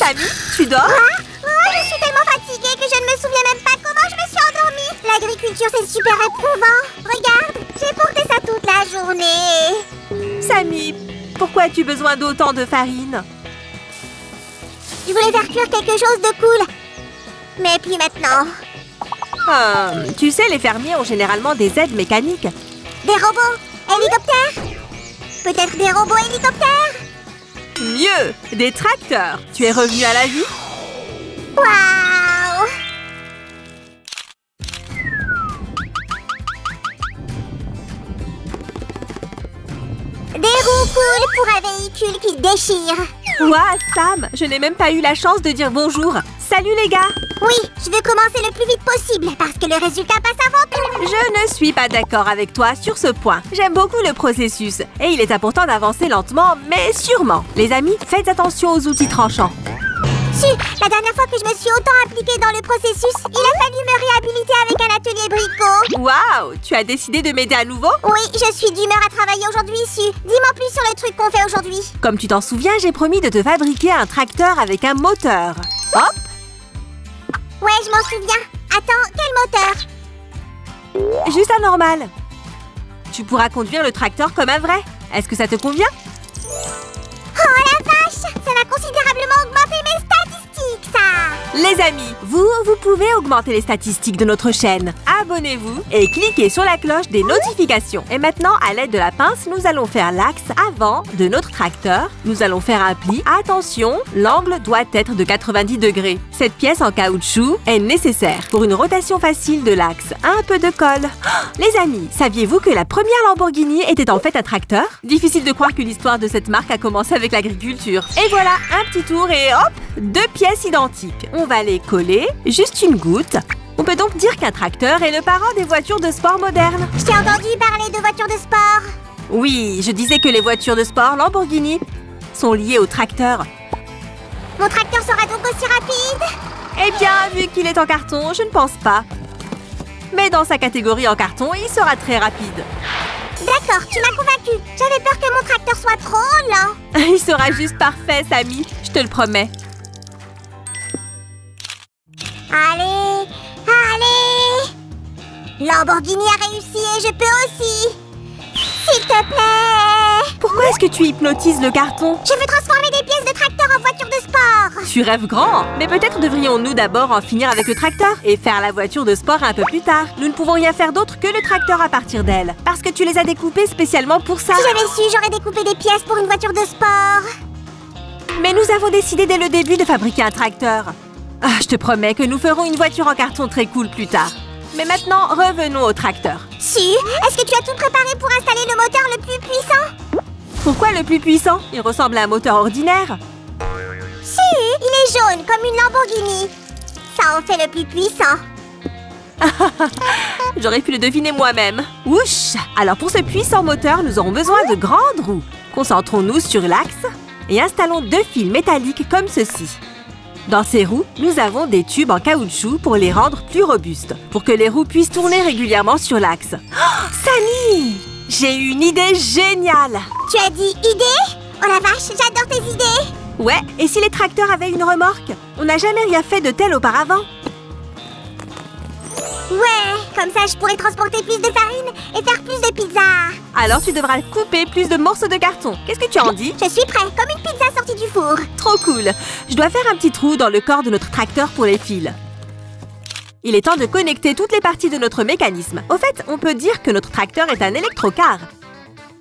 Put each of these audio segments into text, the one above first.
Samy, tu dors? Quoi? Oh, je suis tellement fatiguée que je ne me souviens même pas comment je me suis endormie. L'agriculture, c'est super éprouvant. Regarde, j'ai porté ça toute la journée. Samy, pourquoi as-tu besoin d'autant de farine? Je voulais faire cuire quelque chose de cool. Mais puis maintenant... Tu sais, les fermiers ont généralement des aides mécaniques. Des robots hélicoptères? Peut-être des robots hélicoptères? Mieux, des tracteurs. Tu es revenu à la vie? Waouh! Des roues cool pour un véhicule qui déchire. Ouah, Sam, je n'ai même pas eu la chance de dire bonjour. Salut les gars! Oui, je veux commencer le plus vite possible parce que le résultat passe avant tout. Je ne suis pas d'accord avec toi sur ce point. J'aime beaucoup le processus et il est important d'avancer lentement, mais sûrement. Les amis, faites attention aux outils tranchants. Si, la dernière fois que je me suis autant impliquée dans le processus, il a fallu me réhabiliter avec un atelier bricot. Waouh! Tu as décidé de m'aider à nouveau? Oui, je suis d'humeur à travailler aujourd'hui, Su. Dis-moi plus sur le truc qu'on fait aujourd'hui. Comme tu t'en souviens, j'ai promis de te fabriquer un tracteur avec un moteur. Hop! Ouais, je m'en souviens. Attends, quel moteur? Juste un normal. Tu pourras conduire le tracteur comme un vrai. Est-ce que ça te convient? Oh la vache! Ça va considérablement augmenter mes statistiques, ça! Les amis, vous pouvez augmenter les statistiques de notre chaîne. Abonnez-vous et cliquez sur la cloche des notifications. Et maintenant, à l'aide de la pince, nous allons faire l'axe avant de notre tracteur. Nous allons faire un pli. Attention, l'angle doit être de 90 degrés. Cette pièce en caoutchouc est nécessaire pour une rotation facile de l'axe. Un peu de colle. Oh, les amis, saviez-vous que la première Lamborghini était en fait un tracteur? Difficile de croire que l'histoire de cette marque a commencé avec l'agriculture. Et voilà, un petit tour et hop, 2 pièces identiques. On va les coller, juste une goutte. On peut donc dire qu'un tracteur est le parent des voitures de sport modernes. Je t'ai entendu parler de voitures de sport. Oui, je disais que les voitures de sport Lamborghini sont liées au tracteur. Mon tracteur sera donc aussi rapide? Eh bien, vu qu'il est en carton, je ne pense pas. Mais dans sa catégorie en carton, il sera très rapide. D'accord, tu m'as convaincue. J'avais peur que mon tracteur soit trop lent. Il sera juste parfait, Samy, je te le promets. Allez, allez! Lamborghini a réussi et je peux aussi. S'il te plaît! Pourquoi est-ce que tu hypnotises le carton? Je veux transformer des pièces de tracteur en voiture de sport. Tu rêves grand. Mais peut-être devrions-nous d'abord en finir avec le tracteur et faire la voiture de sport un peu plus tard. Nous ne pouvons rien faire d'autre que le tracteur à partir d'elle. Parce que tu les as découpées spécialement pour ça. Si j'avais su, j'aurais découpé des pièces pour une voiture de sport. Mais nous avons décidé dès le début de fabriquer un tracteur. Ah, je te promets que nous ferons une voiture en carton très cool plus tard. Mais maintenant, revenons au tracteur. Si, est-ce que tu as tout préparé pour installer le moteur le plus puissant? Pourquoi le plus puissant? Il ressemble à un moteur ordinaire. Si, il est jaune comme une Lamborghini. Ça en fait le plus puissant. J'aurais pu le deviner moi-même. Ouch! Alors pour ce puissant moteur, nous aurons besoin de grandes roues. Concentrons-nous sur l'axe et installons 2 fils métalliques comme ceci. Dans ces roues, nous avons des tubes en caoutchouc pour les rendre plus robustes, pour que les roues puissent tourner régulièrement sur l'axe. Oh, Samy! J'ai eu une idée géniale! Tu as dit idée? Oh la vache, j'adore tes idées! Ouais, et si les tracteurs avaient une remorque? On n'a jamais rien fait de tel auparavant. Ouais, comme ça je pourrais transporter plus de farine et faire plus de pizza. Alors tu devras couper plus de morceaux de carton. Qu'est-ce que tu en dis? Je suis prêt, comme une pizza sortie du four. Trop cool! Je dois faire un petit trou dans le corps de notre tracteur pour les fils. Il est temps de connecter toutes les parties de notre mécanisme. Au fait, on peut dire que notre tracteur est un électrocar.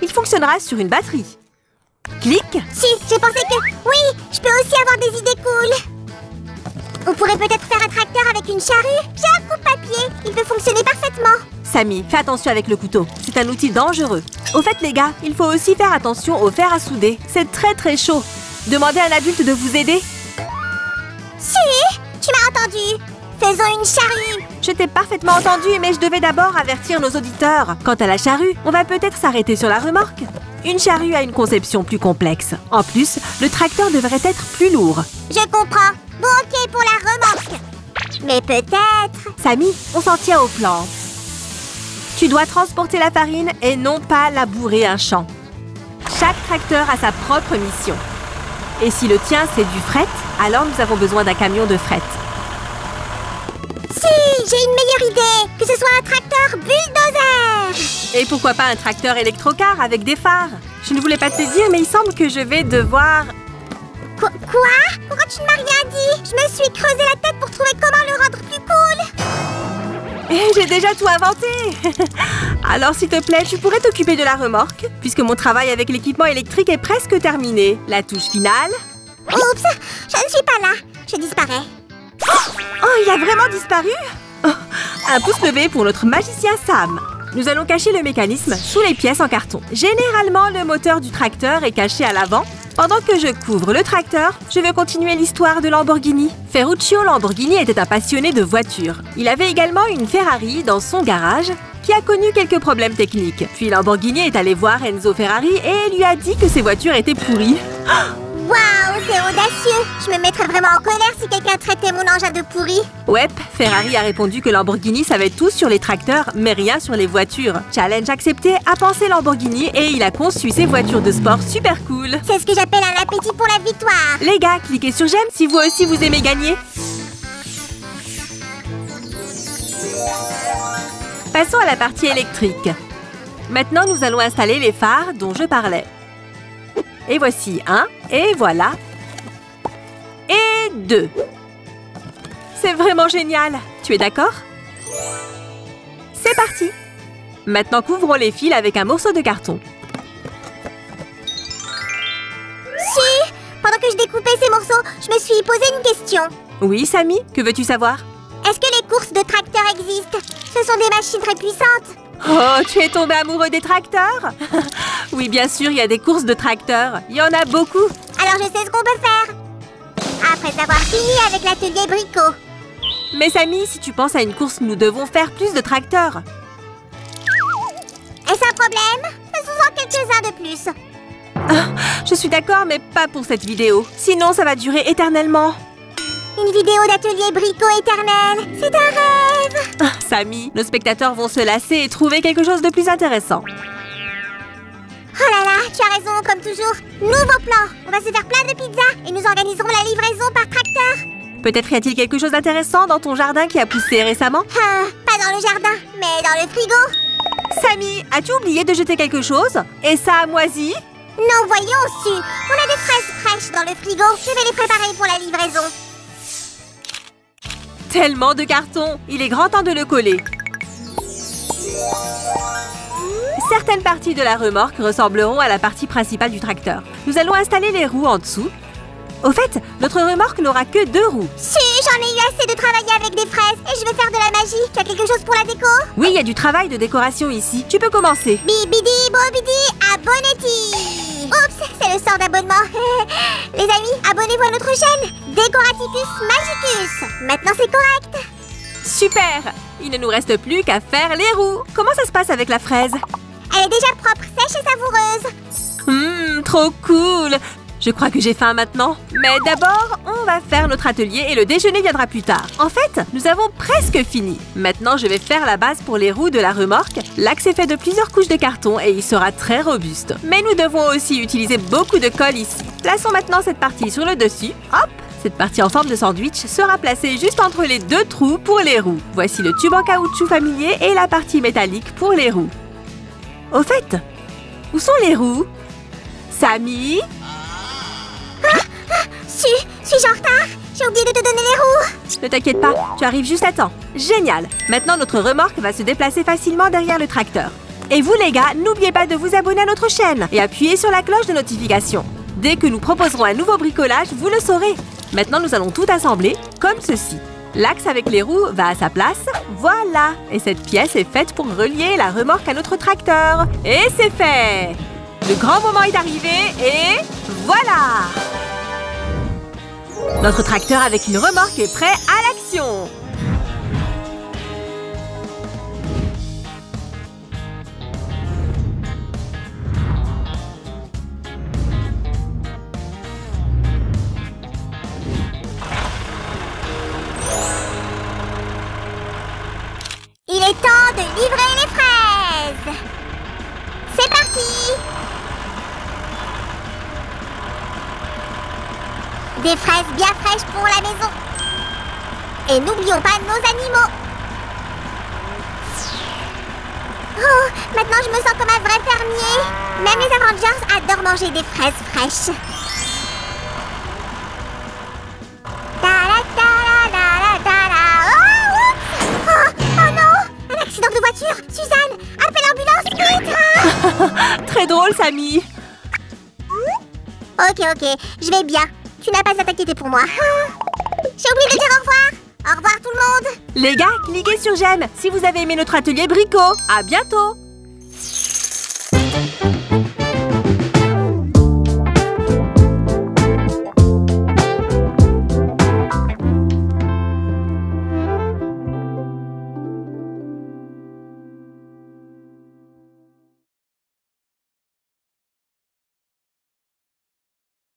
Il fonctionnera sur une batterie. Clic! Si, j'ai pensé que... Oui, je peux aussi avoir des idées cool. On pourrait peut-être faire un tracteur avec une charrue, puis un coupe-papier. Il peut fonctionner parfaitement. Samy, fais attention avec le couteau. C'est un outil dangereux. Au fait, les gars, il faut aussi faire attention au fer à souder. C'est très très chaud. Demandez à un adulte de vous aider. Si, tu m'as entendu. Faisons une charrue. Je t'ai parfaitement entendu, mais je devais d'abord avertir nos auditeurs. Quant à la charrue, on va peut-être s'arrêter sur la remorque. Une charrue a une conception plus complexe. En plus, le tracteur devrait être plus lourd. Je comprends. Bon, ok pour la remorque. Mais peut-être... Samy, on s'en tient au plan. Tu dois transporter la farine et non pas labourer un champ. Chaque tracteur a sa propre mission. Et si le tien, c'est du fret, alors nous avons besoin d'un camion de fret. Si, j'ai une meilleure idée. Que ce soit un tracteur bulldozer. Et pourquoi pas un tracteur électrocar avec des phares? Je ne voulais pas te le dire, mais il semble que je vais devoir... Quoi? Pourquoi tu ne m'as rien dit? Je me suis creusé la tête pour trouver comment le rendre plus cool. Et j'ai déjà tout inventé. Alors s'il te plaît, tu pourrais t'occuper de la remorque, puisque mon travail avec l'équipement électrique est presque terminé. La touche finale. Oups, je ne suis pas là. Je disparais. Oh, il a vraiment disparu? Oh, un pouce levé pour notre magicien Sam. Nous allons cacher le mécanisme sous les pièces en carton. Généralement, le moteur du tracteur est caché à l'avant. Pendant que je couvre le tracteur, je vais continuer l'histoire de Lamborghini. Ferruccio Lamborghini était un passionné de voitures. Il avait également une Ferrari dans son garage qui a connu quelques problèmes techniques. Puis Lamborghini est allé voir Enzo Ferrari et lui a dit que ses voitures étaient pourries. Waouh, c'est audacieux. Je me mettrais vraiment en colère si quelqu'un traitait mon engin de pourri. Ouais, Ferrari a répondu que Lamborghini savait tout sur les tracteurs, mais rien sur les voitures. Challenge accepté, a pensé Lamborghini et il a conçu ses voitures de sport super cool. C'est ce que j'appelle un appétit pour la victoire. Les gars, cliquez sur j'aime si vous aussi vous aimez gagner. Passons à la partie électrique. Maintenant, nous allons installer les phares dont je parlais. Et voici un, et voilà. Et 2. C'est vraiment génial. Tu es d'accord? C'est parti. Maintenant, couvrons les fils avec un morceau de carton. Si, pendant que je découpais ces morceaux, je me suis posé une question. Oui, Samy, que veux-tu savoir? Est-ce que les courses de tracteurs existent? Ce sont des machines très puissantes. Oh, tu es tombé amoureux des tracteurs? Oui, bien sûr, il y a des courses de tracteurs. Il y en a beaucoup. Alors je sais ce qu'on peut faire. Après avoir fini avec l'atelier Brico. Mais Samy, si tu penses à une course, nous devons faire plus de tracteurs. Est-ce un problème? Ce sont quelques-uns de plus. Ah, je suis d'accord, mais pas pour cette vidéo. Sinon, ça va durer éternellement. Une vidéo d'atelier Brico éternel. C'est un rêve. Ah, Samy, nos spectateurs vont se lasser et trouver quelque chose de plus intéressant. Oh là là, tu as raison, comme toujours. Nouveau plan. On va se faire plein de pizzas et nous organiserons la livraison par tracteur. Peut-être y a-t-il quelque chose d'intéressant dans ton jardin qui a poussé récemment? Pas dans le jardin, mais dans le frigo. Samy, as-tu oublié de jeter quelque chose? Et ça a moisi? Non, voyons, Su. On a des fraises fraîches dans le frigo. Je vais les préparer pour la livraison. Tellement de carton! Il est grand temps de le coller. Certaines parties de la remorque ressembleront à la partie principale du tracteur. Nous allons installer les roues en dessous. Au fait, notre remorque n'aura que 2 roues. Si, j'en ai eu assez de travailler avec des fraises et je vais faire de la magie. Tu as quelque chose pour la déco? Oui, il y a du travail de décoration ici. Tu peux commencer. Bibidi, bobidi, abonnetti. Oups, c'est le sort d'abonnement. Les amis, abonnez-vous à notre chaîne. Decoraticus Magicus. Maintenant, c'est correct. Super! Il ne nous reste plus qu'à faire les roues. Comment ça se passe avec la fraise? Elle est déjà propre, sèche et savoureuse. Trop cool! Je crois que j'ai faim maintenant. Mais d'abord, on va faire notre atelier et le déjeuner viendra plus tard. En fait, nous avons presque fini. Maintenant, je vais faire la base pour les roues de la remorque. L'axe est fait de plusieurs couches de carton et il sera très robuste. Mais nous devons aussi utiliser beaucoup de colle ici. Plaçons maintenant cette partie sur le dessus. Hop! Cette partie en forme de sandwich sera placée juste entre les 2 trous pour les roues. Voici le tube en caoutchouc familier et la partie métallique pour les roues. Au fait, où sont les roues? Samy? Suis-je en retard? J'ai oublié de te donner les roues. Ne t'inquiète pas, tu arrives juste à temps. Génial! Maintenant, notre remorque va se déplacer facilement derrière le tracteur. Et vous les gars, n'oubliez pas de vous abonner à notre chaîne et appuyez sur la cloche de notification. Dès que nous proposerons un nouveau bricolage, vous le saurez. Maintenant, nous allons tout assembler comme ceci. L'axe avec les roues va à sa place. Voilà! Et cette pièce est faite pour relier la remorque à notre tracteur. Et c'est fait! Le grand moment est arrivé et voilà! Notre tracteur avec une remorque est prêt à l'action! Il est temps de livrer les fraises. C'est parti. Des fraises bien fraîches pour la maison. Et n'oublions pas nos animaux. Oh, maintenant je me sens comme un vrai fermier. Même les Avengers adorent manger des fraises fraîches. Oh non! Un accident de voiture! Suzanne! Appelle l'ambulance, vite! Très drôle, Samy. Ok, je vais bien. Tu n'as pas à t'inquiéter pour moi. J'ai oublié de dire au revoir. Au revoir tout le monde. Les gars, cliquez sur j'aime si vous avez aimé notre atelier Brico. À bientôt.